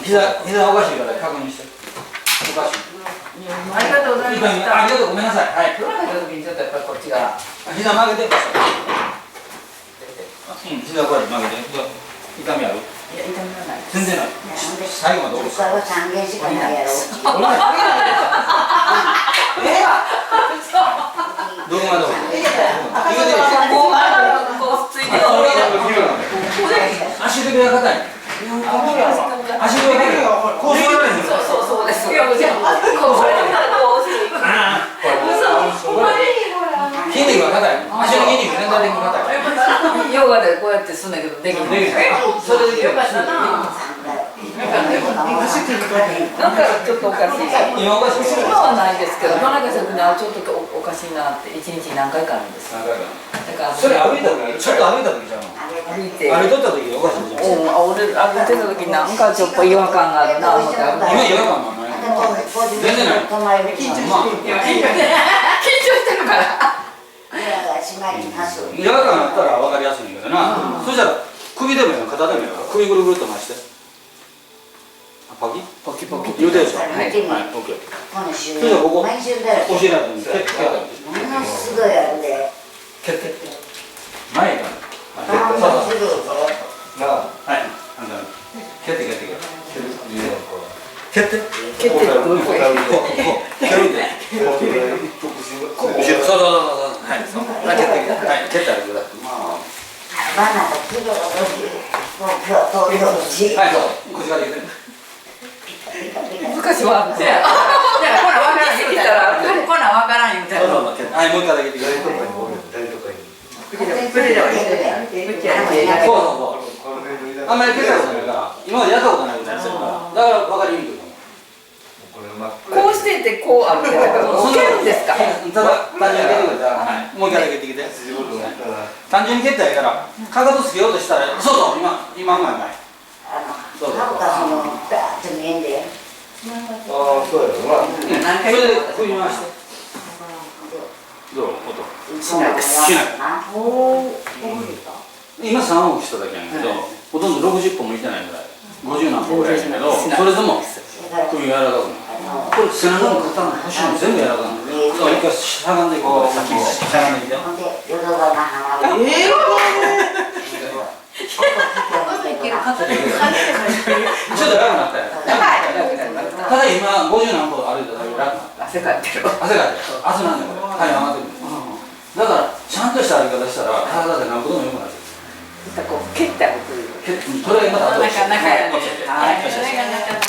膝おかしいから確認して。おかしい。ありがとうございました。ありがとう、ごめんなさい。はい。取られた時にちょっとやっぱりこっちが。膝曲げて。膝こうやって曲げて。痛みある？いや、痛みはない。全然ない。最後までおる。それは3軒しかないやろ。どこまでおる？足首が硬い。足首が硬い。こうするよね。そうです。筋肉が硬い。足の筋肉全体的に硬い。ヨガでこうやってすんだけどできない。それでよかったな。なんかちょっとおかしい。今おかしい。今はないですけど、田中さんにちょっとおかしいなって一日何回かあるんです。だからそれ歩いた時、ちょっと歩いた時じゃん。歩いて。歩いとった時おかしいじゃん。俺歩いてた時なんかちょっと違和感があるな思って。今違和感もない。全然ない。緊張してるから。違和感あったら分かりやすいんだけどな。そしたら首でもいいの、肩でもいいの。首ぐるぐるっと回して。パキパキパキ言うてるでしょ。はい、オッケー。それじゃここ、お尻だと蹴って。すごいあるで。蹴って。前から。そうそう。はい。蹴って。蹴って。蹴ってどういうこと？そう。はい。そう。蹴って。はい。蹴ってあげる。バナナキロの時、はい、そう。腰ができてる。昔はあって。こんなんわからん言うたら、こんなんわからん言うたら。はい、もう一回だけで。そう。あんまり蹴ったことないから、今までやったことないことやってるから、だから分かりにくい。こうしててこうあるんだから、蹴るんですか？ただ単純に蹴ってくれたら、もう一回だけ蹴ってきて。単純に蹴ったらいいから、かかとつけようとしたら、そう、今前。そう。なんかそのバーッと見えんで。そうやろな。それで振り回して。どう？音。しない。今3本しただけなんやけど、ほとんど60本もいってないぐらい。50何本ぐらいやけど、それでも首柔らかくなる。これ背中も肩も腰も全部柔らかくなる。だから一回しゃがんでいこう。先にしゃがんでみて。ちょっと楽になったよ。ただ今50何歩歩いただけで楽になった。汗かいてる。汗なんだよ。はい、上がってくる。だからちゃんとした歩き方したら体で何歩でも良くなる。こう蹴ってあげる。それがまだ後で。なかなかやね。はい。それがなかなか。